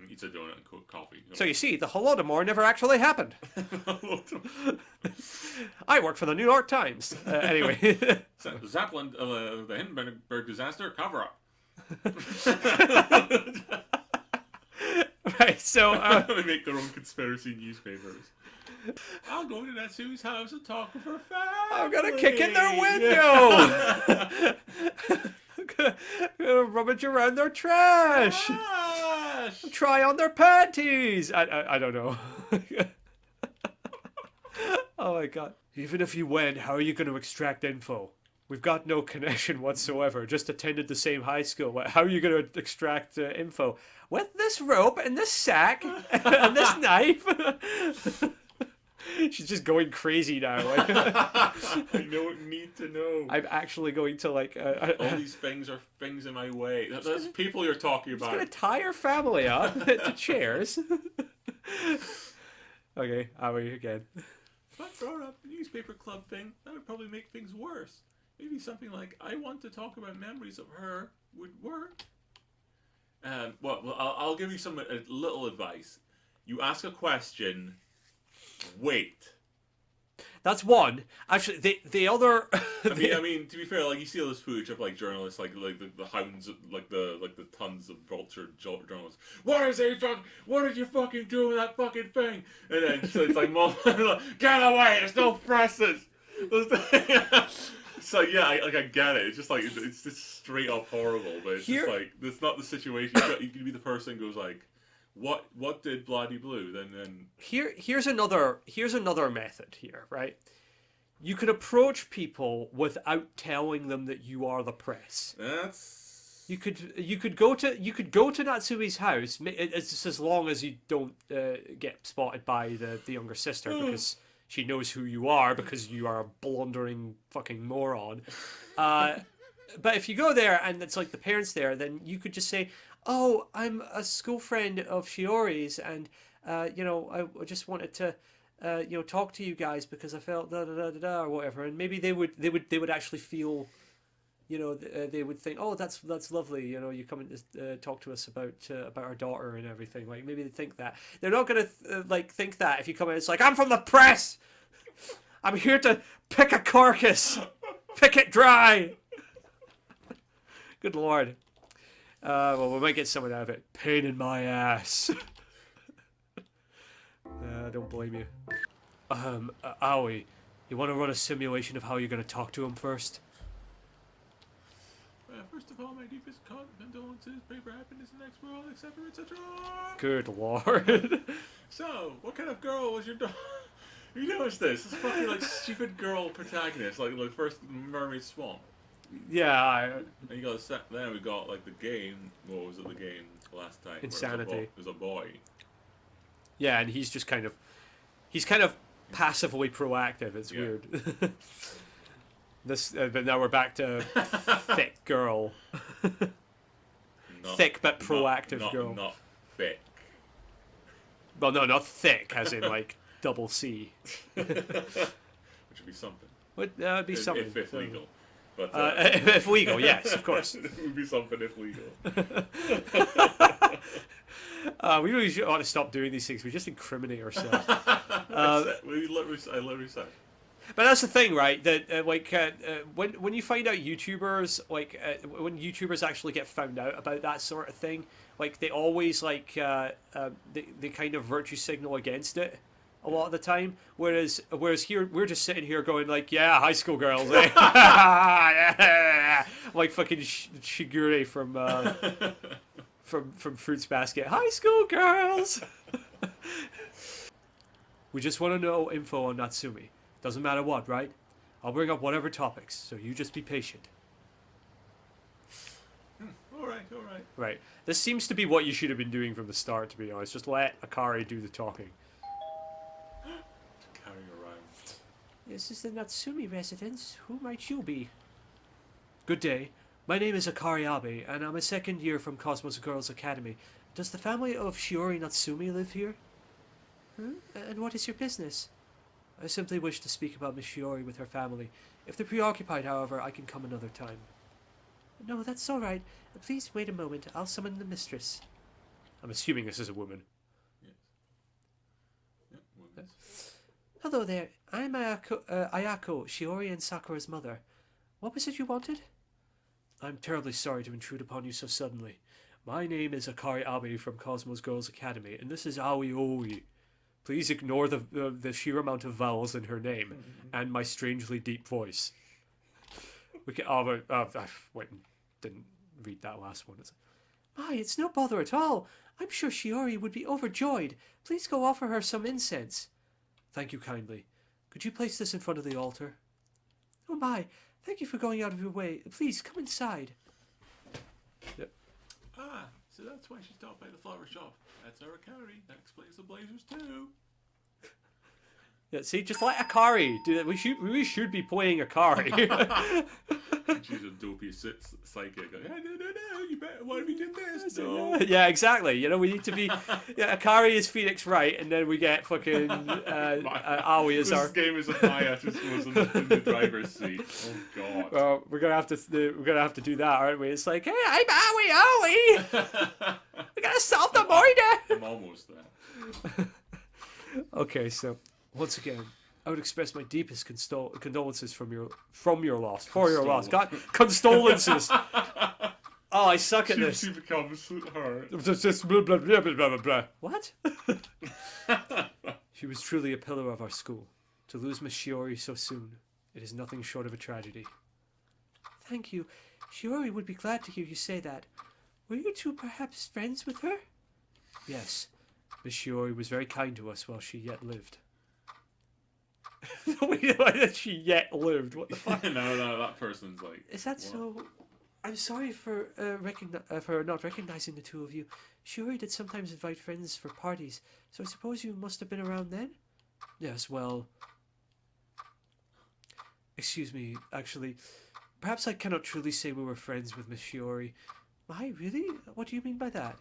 S2: And eats a donut and coffee.
S1: So you see, the Holodomor never actually happened. I work for the New York Times. Anyway.
S2: Zeppelin, the Hindenburg disaster cover-up.
S1: Right, so...
S2: they make their own conspiracy newspapers.
S3: I'll go to Natsumi's house and talk with her family.
S1: I'm gonna kick in their window! I'm gonna rummage around their trash! Try on their panties! I don't know. Oh my god. Even if you went, how are you going to extract info? We've got no connection whatsoever. Just attended the same high school. How are you going to extract info? With this rope and this sack and this knife. She's just going crazy now. Like,
S2: I don't need to know.
S1: I'm actually going to like.
S2: All these things are things in my way. That's people you're talking
S1: She's
S2: about.
S1: gonna tie her family up to chairs. Okay, Aoi again.
S3: If I brought up the newspaper club thing, that would probably make things worse. Maybe something like, I want to talk about memories of her would work.
S2: Well, I'll give you a little advice. You ask a question, wait.
S1: That's one. Actually, the other.
S2: I mean, to be fair, like you see all this footage of like journalists, like the hounds, like the tons of vulture journalists. What did you fucking do with that fucking thing? And then so it's like, get away! There's no presses. So yeah, I get it. It's just like it's just straight up horrible, but it's just like that's not the situation. You can be the person who goes like, what did bloody blue? Then
S1: here's another method here, right? You could approach people without telling them that you are the press. You could go to Natsumi's house. It's just as long as you don't get spotted by the younger sister, because she knows who you are because you are a blundering fucking moron. But if you go there and it's like the parents there, then you could just say, "Oh, I'm a school friend of Shiori's, and I just wanted to, talk to you guys because I felt da da da da da or whatever." And maybe they would actually feel, they would think, "Oh, that's lovely. You come and talk to us about our daughter and everything." Like maybe they think that. They're not gonna think that if you come in. It's like, "I'm from the press. I'm here to pick a carcass, pick it dry." Good lord. Well, we might get someone out of it. Pain in my ass. Don't blame you. Aoi, you want to run a simulation of how you're going to talk to him first?
S3: First of all, my deepest condolences, pray for happiness in the next world, etc., etc.
S1: Good lord.
S3: So, what kind of girl was your daughter?
S2: you notice this fucking like stupid girl protagonist, like first Mermaid Swamp.
S1: Yeah.
S2: And you got then we got like the game. What was it? The game last time?
S1: Insanity.
S2: It was a boy.
S1: Yeah, and he's just kind of passively proactive. It's weird. But now we're back to thick girl. Thick but proactive girl.
S2: Not thick.
S1: Well, no, not thick, as in like double C.
S2: Which would be something.
S1: Would be something.
S2: If legal. But,
S1: if legal, yes, of course.
S2: It would be something if legal.
S1: We really ought to stop doing these things. We just incriminate ourselves.
S2: I literally said.
S1: But that's the thing, right? That when you find out YouTubers, when YouTubers actually get found out about that sort of thing, like they always they kind of virtue signal against it a lot of the time. Whereas here we're just sitting here going like, yeah, high school girls, eh? Yeah. Like fucking Shigure from Fruits Basket. High school girls. We just want to know info on Natsumi. Doesn't matter what, right? I'll bring up whatever topics, so you just be patient.
S3: All right.
S1: Right. This seems to be what you should have been doing from the start, to be honest. Just let Akari do the talking.
S2: Carrying around.
S1: This is the Natsumi residence. Who might you be? Good day. My name is Akari Abe, and I'm a second year from Cosmos Girls Academy. Does the family of Shiori Natsumi live here? And what is your business? I simply wish to speak about Miss Shiori with her family. If they're preoccupied, however, I can come another time. No, that's all right. Please wait a moment. I'll summon the mistress. I'm assuming this is a woman.
S2: Yes. Yeah, woman.
S1: Hello there. I'm Ayako, Shiori and Sakura's mother. What was it you wanted? I'm terribly sorry to intrude upon you so suddenly. My name is Akari Abe from Cosmos Girls Academy, and this is Aoi. Please ignore the sheer amount of vowels in her name and my strangely deep voice. We can. I went and didn't read that last one. It's no bother at all. I'm sure Shiori would be overjoyed. Please go offer her some incense. Thank you kindly. Could you place this in front of the altar? Oh my! Thank you for going out of your way. Please come inside. Yep.
S3: Ah, so that's why she stopped by the flower shop. That's our Akari. That explains the blazers too.
S1: Yeah, see, just like Akari. Dude, we should be playing Akari.
S2: She's a dopey psychic. Like, no, you better. What if you did this? No.
S1: Yeah, exactly. You know, we need to be. Yeah, Akari is Phoenix Wright, and then we get fucking Aoi as our.
S2: This game is a Maya just was in the driver's seat. Oh god.
S1: Well, we're gonna have to do that, aren't we? It's like, hey, I'm Aoi. We gotta solve the murder.
S2: I'm almost there.
S1: Okay, so once again, I would express my deepest condolences for your loss. God, condolences. Oh, I suck at this.
S2: She becomes her.
S1: Just blah, blah, blah, blah, blah, blah. What? She was truly a pillar of our school. To lose Miss Shiori so soon, it is nothing short of a tragedy. Thank you. Shiori would be glad to hear you say that. Were you two perhaps friends with her? Yes. Miss Shiori was very kind to us while she yet lived. Wait, why did she yet lived? What the fuck?
S2: No, that person's like...
S1: Is that what? So... I'm sorry for not recognizing the two of you. Shiori did sometimes invite friends for parties, so I suppose you must have been around then? Yes, well... Excuse me, actually, perhaps I cannot truly say we were friends with Miss Shiori. Why, really? What do you mean by that?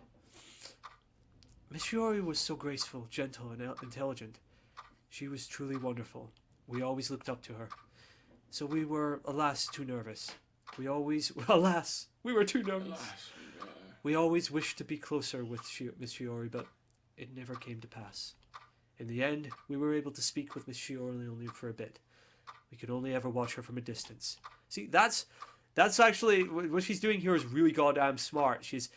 S1: Miss Shiori was so graceful, gentle, and intelligent. She was truly wonderful. We always looked up to her. So we were, alas, too nervous. We were too nervous. We always wished to be closer with Miss Shiori, but it never came to pass. In the end, we were able to speak with Miss Shiori only for a bit. We could only ever watch her from a distance. See, that's actually what she's doing here is really goddamn smart. She's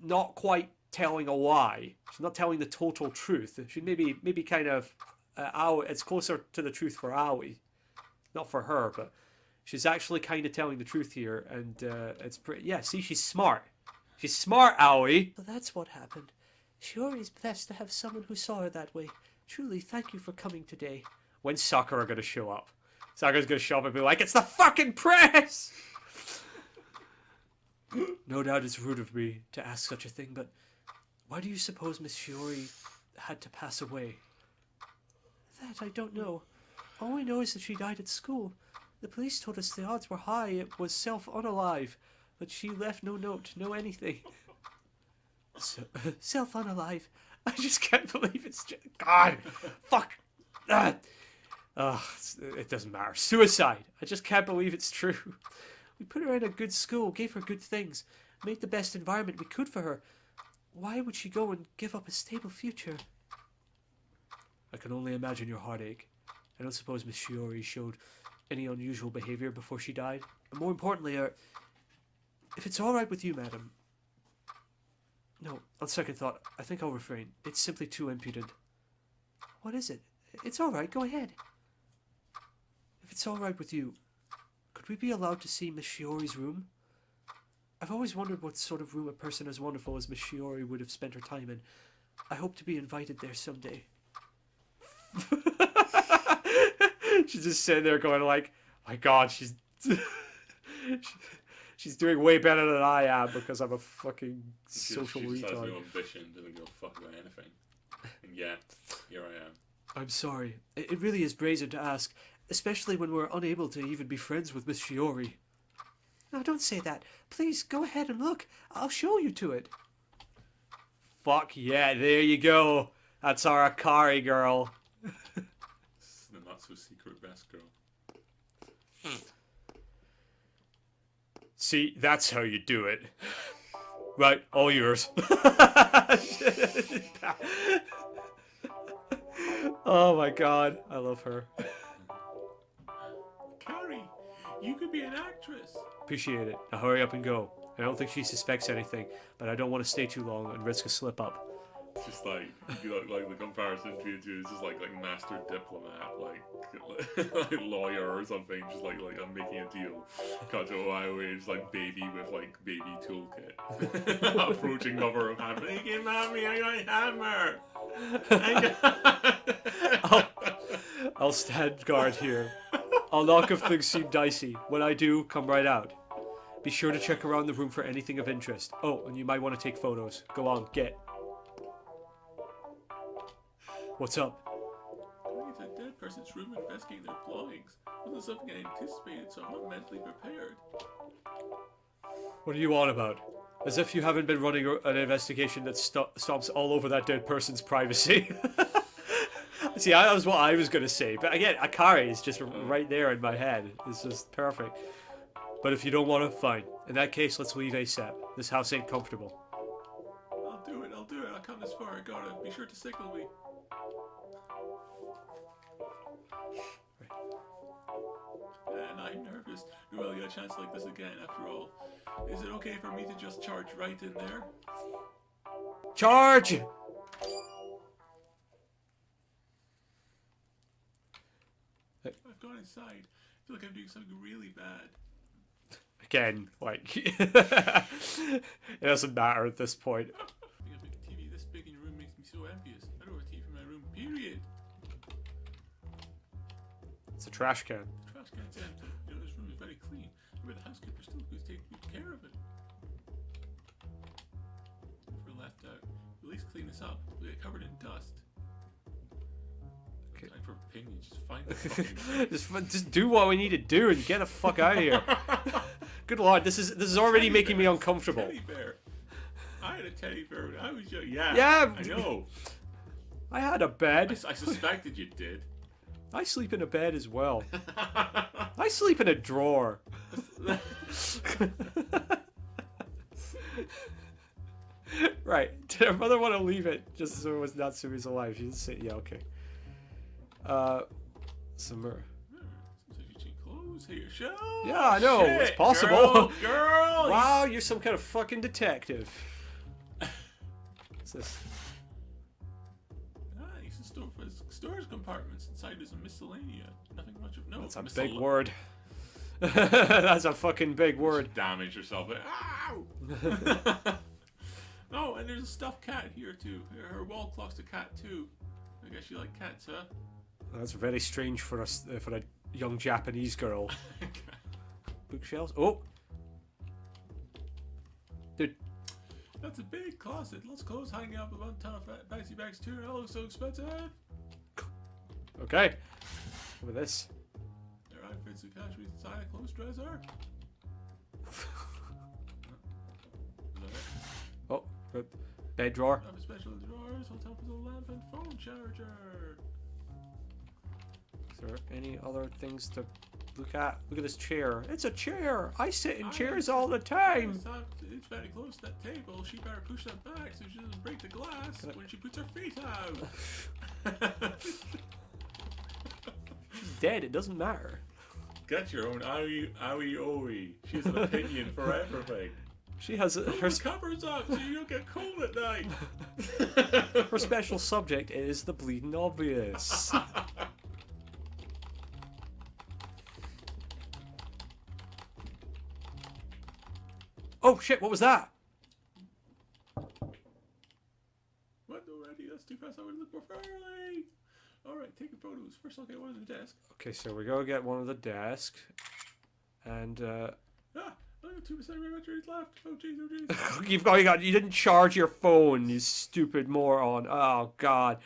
S1: not quite telling a lie. She's not telling the total truth. She maybe kind of Aoi. It's closer to the truth for Aoi, not for her, but she's actually kind of telling the truth here, and it's pretty. Yeah, see, she's smart. She's smart, Aoi. But that's what happened. Shiori is blessed to have someone who saw her that way. Truly, thank you for coming today. When's Sakura gonna show up? Sakura's gonna show up and be like, "It's the fucking press!" No doubt it's rude of me to ask such a thing, but why do you suppose Miss Shiori had to pass away? That I don't know. All we know is that she died at school. The police told us the odds were high. It was self-unalive, but she left no note, no anything. Self-unalive. I just can't believe it's God. Fuck. It doesn't matter. Suicide. I just can't believe it's true. We put her in a good school, gave her good things, made the best environment we could for her. Why would she go and give up a stable future? I can only imagine your heartache. I don't suppose Miss Shiori showed any unusual behavior before she died. And more importantly, if it's all right with you, madam. No, on second thought, I think I'll refrain. It's simply too impudent. What is it? It's all right. Go ahead. If it's all right with you, could we be allowed to see Miss Shiori's room? I've always wondered what sort of room a person as wonderful as Miss Shiori would have spent her time in. I hope to be invited there someday. She's just sitting there going like, my God, she's doing way better than I am because I'm a fucking social retard. She just has no
S2: ambition, doesn't give a fuck about anything. And yet, here I am.
S1: I'm sorry. It really is brazen to ask, especially when we're unable to even be friends with Miss Shiori. No, don't say that. Please, go ahead and look. I'll show you to it. Fuck yeah, there you go. That's our Akari girl.
S2: The not-so-secret best girl.
S1: See, that's how you do it. Right, all yours. Oh my God, I love her.
S3: Carrie, you could be an actress.
S1: Appreciate it. Now hurry up and go. I don't think she suspects anything, but I don't want to stay too long and risk a slip-up.
S2: It's just like the comparison between the two is just like master diplomat, like lawyer or something, just like I'm making a deal. Cut to Aoi, just like baby with like baby toolkit, approaching mother of hammer. Hey, mommy, I got hammer.
S1: I'll stand guard here. I'll knock if things seem dicey. When I do, come right out. Be sure to check around the room for anything of interest. Oh, and you might want to take photos. Go on, get. What's up?
S3: room investigating their belongings. It wasn't something I anticipated, so I'm not mentally prepared.
S1: What are you on about? As if you haven't been running an investigation that stomps all over that dead person's privacy. See, that was what I was going to say. But again, Akari is just right there in my head. It's just perfect. But if you don't want to, fine. In that case, let's leave ASAP. This house ain't comfortable.
S3: I'll do it. I'll come this far. I gotta. Be sure to signal me. And I'm nervous. Well, you got a chance like this again, after all. Is it okay for me to just charge right in there?
S1: Charge!
S3: I've gone inside. I feel like I'm doing something really bad.
S1: Again, like... it doesn't matter at this point.
S3: Being a big TV this big in your room makes me so envious. I don't have a TV in my room, period.
S1: It's a trash can.
S3: The trash can's empty. You know, this room is very clean. But the housekeeper still goes take good care of it. If we're left out, at least clean this up. We get covered in dust.
S1: Okay.
S3: Time for opinion. Just find the fucking
S1: just do what we need to do and get the fuck out of here. Good lord, this is already making me uncomfortable.
S3: Teddy bear. I had a teddy bear when I was young. Yeah.
S1: Yeah.
S3: I know.
S1: I had a bed.
S3: I suspected you did.
S1: I sleep in a bed as well. I sleep in a drawer. Right. Did her mother want to leave it just so it was not Sumi's alive? She didn't say, yeah, okay. Some more.
S3: Seems like you change clothes here. Show.
S1: Yeah, I know.
S2: Shit,
S1: It's possible.
S2: Girl!
S1: Wow, you're some kind of fucking detective. What's this?
S3: Nice. Storage compartments. Inside there's a miscellanea. Nothing much of note.
S1: That's a big word. That's a fucking big word.
S2: Damage yourself. Ow!
S3: Oh, and there's a stuffed cat here too. Her wall clock's a cat too. I guess you like cats, huh?
S1: That's very strange for us, for a young Japanese girl. Bookshelves. Oh, dude.
S3: That's a big closet. Lots of clothes hanging up, a ton of fancy bags too. It all looks so expensive.
S1: Okay. Look at this.
S3: Their outfits and cash inside a clothes dresser.
S1: Oh, good. Bed drawer.
S3: I have a special drawers on top of the lamp and phone charger.
S1: Is there any other things to look at? Look at this chair. It's a chair. I sit in chairs all the time.
S3: It's very close to that table. She better push that back so she doesn't break the glass when she puts her feet out.
S1: She's dead. It doesn't matter.
S2: Get your own Aoi. She has an opinion for everything.
S1: She has
S3: Pull
S1: her
S3: the covers up so you don't get cold at night.
S1: her special subject is the bleeding obvious. Oh shit! What was that?
S3: What already? That's too fast. I would look more thoroughly. Alright, taking photos. First I'll get one on the desk.
S1: Okay, so we go get one of the desk, and
S3: Ah! I got 2% of my batteries left. Oh jeez, oh jeez.
S1: you didn't charge your phone, you stupid moron. Oh god.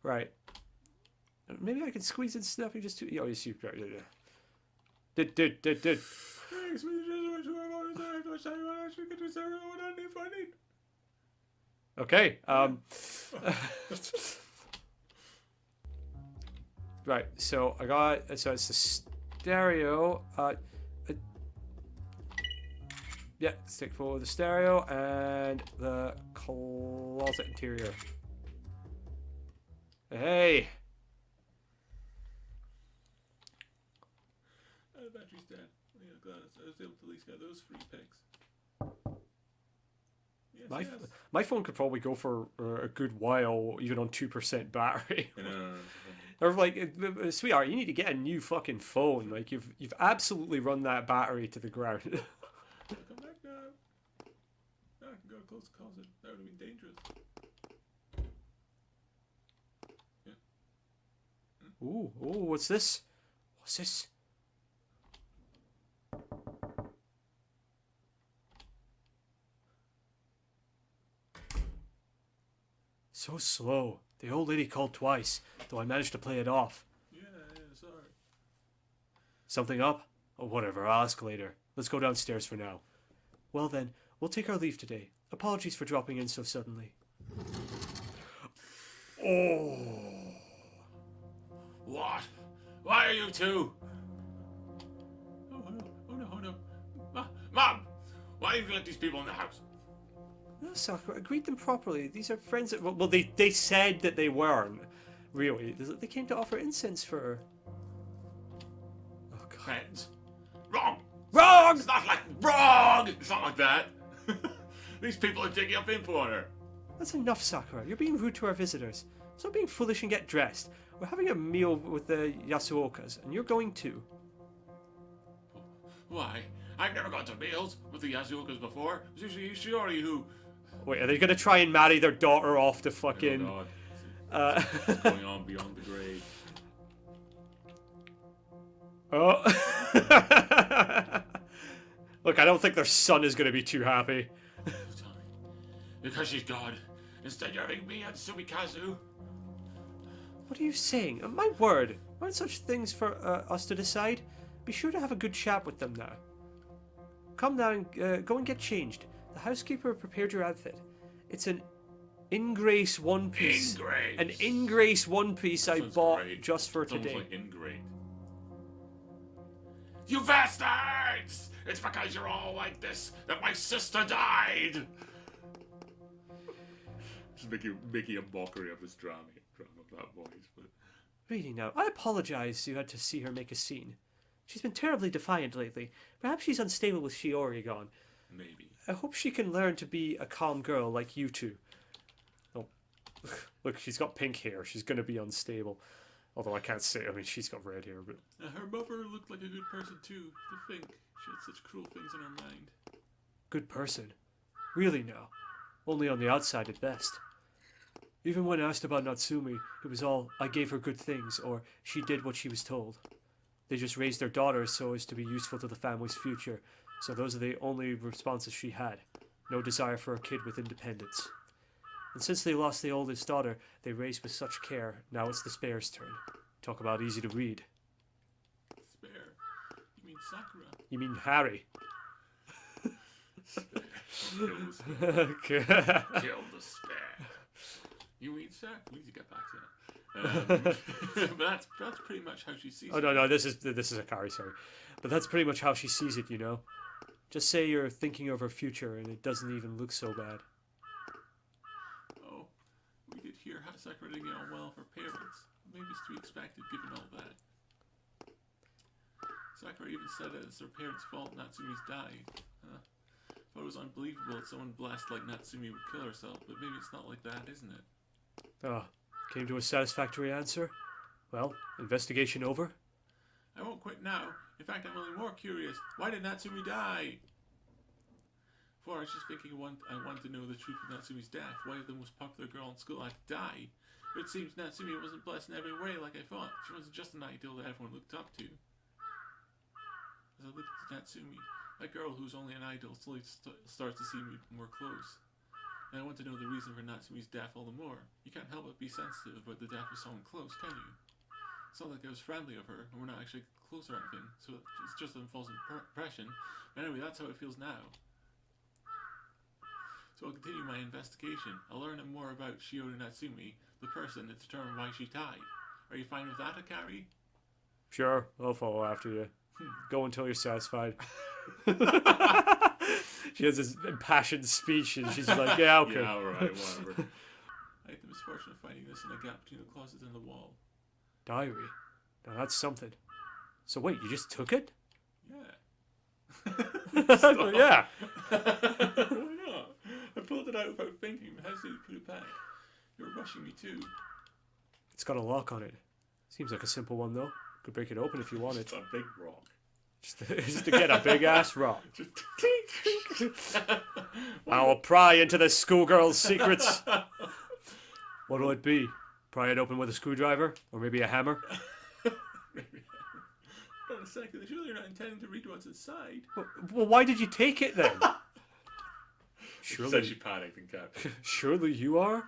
S1: Right. Maybe I can squeeze in stuff. You just too. Oh, you see. Did.
S3: Thanks, we just
S1: Okay. Right. So I got. So it's the stereo. Yeah, stick full of the stereo and the closet interior. Hey.
S3: The battery's dead. Yeah, glad I was able to at least get those free pics. Yes, yes.
S1: My phone could probably go for a good while, even on 2% battery.
S2: No.
S1: Or like, sweetheart, you need to get a new fucking phone. Like you've absolutely run that battery to the ground.
S3: Come back now. Now I can go close the closet. That would have been dangerous. Yeah.
S1: Ooh, what's this? What's this? So slow. The old lady called twice, though I managed to play it off.
S3: Yeah, sorry.
S1: Something up? Or whatever, I'll ask later. Let's go downstairs for now. Well then, we'll take our leave today. Apologies for dropping in so suddenly. Oh.
S3: What? Why are you two? Oh no. Mom! Why did you let these people in the house?
S1: No, Sakura, greet them properly. These are friends that... Well, they said that they weren't. Really. They came to offer incense for her. Oh, God.
S3: Friends? Wrong!
S1: Wrong!
S3: It's not like... Wrong! It's not like that. These people are digging up info on her.
S1: That's enough, Sakura. You're being rude to our visitors. Stop being foolish and get dressed. We're having a meal with the Yasuokas, and you're going too.
S3: Why? I've never gone to meals with the Yasuokas before. It was usually Shiori who...
S1: Wait, are they gonna try and marry their daughter off to fucking...
S2: Oh, God. What's going on beyond the grave?
S1: Oh. Look, I don't think their son is gonna be too happy.
S3: Because she's gone. Instead you're having me and Sumikazu.
S1: What are you saying? My word. Aren't such things for us to decide? Be sure to have a good chat with them now. Come now and go and get changed. The housekeeper prepared your outfit. It's an Ingrace one piece.
S3: Ingrace.
S1: An Ingrace one piece I
S2: Sounds
S1: bought
S2: great.
S1: just for
S2: It's
S1: today.
S2: almost like ingrate.
S3: You bastards! It's because you're all like this that my sister died!
S2: Just making a mockery of his drama of that voice, but...
S1: Really now, I apologize you had to see her make a scene. She's been terribly defiant lately. Perhaps she's unstable with Shiori gone.
S2: Maybe.
S1: I hope she can learn to be a calm girl like you two. Oh, look, she's got pink hair. She's going to be unstable. Although I can't say, I mean, she's got red hair, but...
S3: Her mother looked like a good person too, to think she had such cruel things in her mind.
S1: Good person. Really now. Only on the outside at best. Even when asked about Natsumi, it was all, I gave her good things, or she did what she was told. They just raised their daughters so as to be useful to the family's future, so those are the only responses she had. No desire for a kid with independence. And since they lost the oldest daughter, they raised with such care, now it's the spare's turn. Talk about easy to read.
S3: Spare? You mean Sakura?
S1: You mean Harry?
S2: Kill the spare.
S1: Okay.
S3: Kill the spare. You mean Sakura? We need to get back to that. But that's pretty much how she sees
S1: Oh
S3: it.
S1: no, this is Akari, sorry. But that's pretty much how she sees it, you know. Just say you're thinking of her future and it doesn't even look so bad.
S3: Oh, we did hear how Sakura didn't get on well with her parents. Maybe it's to be expected given all that. Sakura even said that it's her parents' fault Natsumi's died. Thought it was unbelievable that someone blessed like Natsumi would kill herself, but maybe it's not like that, isn't it?
S1: Oh, came to a satisfactory answer? Well, investigation over?
S3: I won't quit now. In fact, I'm only more curious. Why did Natsumi die? Before, I was just thinking I wanted to know the truth of Natsumi's death. Why the most popular girl in school had to die? But it seems Natsumi wasn't blessed in every way like I thought. She wasn't just an ideal that everyone looked up to. As I looked at Natsumi, that girl who's only an idol slowly starts to see me more close. And I want to know the reason for Natsumi's death all the more. You can't help but be sensitive about the death of someone close, can you? It's not like I was friendly of her, and we're not actually close or anything, so it's just a false impression. But anyway, that's how it feels now. So I'll continue my investigation. I'll learn more about Shiori Natsumi, the person, to determine why she died. Are you fine with that, Akari?
S1: Sure, I'll follow after you. Go until you're satisfied. She has this impassioned speech and she's like, yeah, okay.
S2: Yeah, alright, whatever.
S3: I had the misfortune of finding this in a gap between the closet and the wall.
S1: Diary. Now that's something. So wait, you just took it?
S3: Yeah.
S1: Yeah.
S3: Why not? I pulled it out without thinking. How did you put it back? You were rushing me too.
S1: It's got a lock on it. Seems like a simple one though. Could break it open if you wanted.
S2: It's a big rock.
S1: Just to get a big ass rock.
S3: Just
S1: I'll pry into the schoolgirl's secrets. What'll it be? Pry it open with a screwdriver? Or maybe a hammer?
S3: Maybe. Hold on a second. Surely you're not intending to read what's inside.
S1: Well, why did you take it then?
S2: Said
S1: Surely,
S2: she panicked and kept.
S1: surely you are?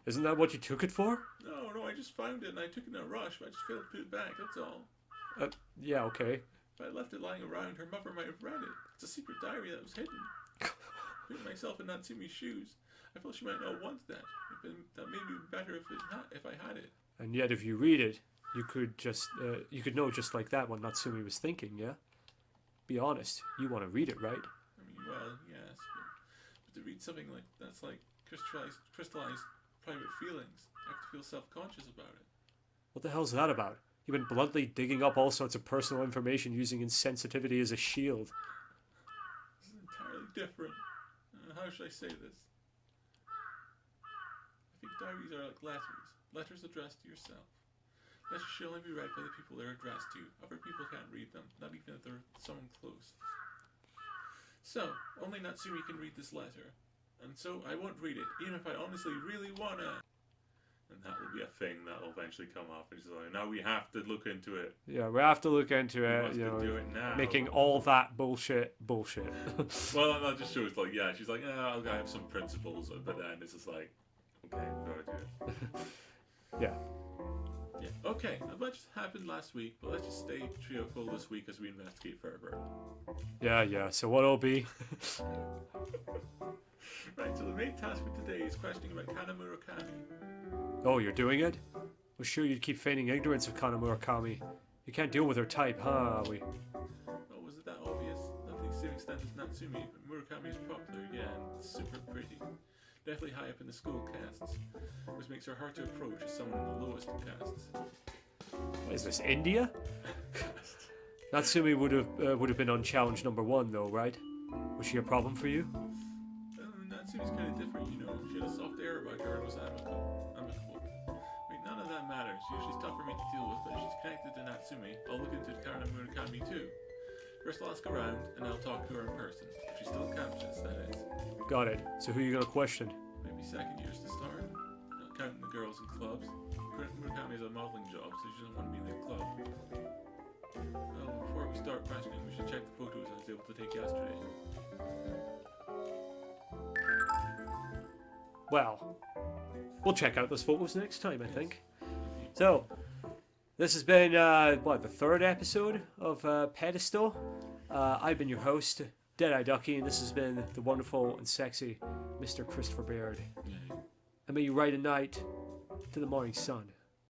S1: Isn't that what you took it for?
S3: No, I just found it and I took it in a rush, but I just failed to put it back, that's all.
S1: Yeah, okay.
S3: If I left it lying around, her mother might have read it. It's a secret diary that was hidden. Putting myself in Natsumi's shoes, I felt she might not want that. That made me better if I had it.
S1: And yet, if you read it, you could know just like that what Natsumi was thinking, yeah? Be honest, you want to read it, right?
S3: I mean, well, yes, but to read something like that's like crystallized private feelings, I have to feel self-conscious about it.
S1: What the hell's that about? You've been bluntly digging up all sorts of personal information using insensitivity as a shield.
S3: This is entirely different. How should I say this? I think diaries are like letters addressed to yourself. Letters should only be read by the people they're addressed to. Other people can't read them, not even if they're someone close. So, only Natsumi can read this letter. And so I won't read it, even if I honestly really wanna.
S2: And that will be a thing that will eventually come up. And she's like, now we have to look into it.
S1: Yeah, we have to look into
S2: We
S1: it,
S2: must do it now.
S1: making all that bullshit.
S2: Well, that just shows, like, yeah, she's like, yeah, I have some principles, but then it's just like, okay, gotta do it.
S1: Yeah.
S3: Yeah, okay, not much happened last week, but let's just stay trio full this week as we investigate further.
S1: Yeah, so what'll be?
S3: Right, so the main task for today is questioning about Kana Murakami.
S1: Oh, you're doing it? Well, sure, you'd keep feigning ignorance of Kana Murakami. You can't deal with her type, huh, Aoi?
S3: Oh, was it that obvious? Not to the same extent as Natsumi, but Murakami is popular, yeah, and super pretty. Definitely high up in the school castes, which makes her hard to approach as someone in the lowest of castes.
S1: What is this, India? Natsumi would have been on challenge number 1, though, right? Was she a problem for you?
S3: Natsumi's kind of different, you know. She had a soft air about her and was amicable. I mean, none of that matters. She's tough for me to deal with, but if she's connected to Natsumi, I'll look into Kana Murakami too. First I'll ask around, and I'll talk to her in person. If she's still conscious, that is.
S1: Got it. So who are you gonna question?
S3: Maybe second years to start. Not counting the girls in clubs. Murakami has a modeling job, so she doesn't want to be in the club. Well, before we start questioning, we should check the photos I was able to take yesterday.
S1: Well, we'll check out those photos next time, I think. So, this has been, the third episode of Pedestal. I've been your host, DeadEye Ducky, and this has been the wonderful and sexy Mr. Christopher Baird.
S3: Yeah.
S1: And may you ride a night to the morning sun.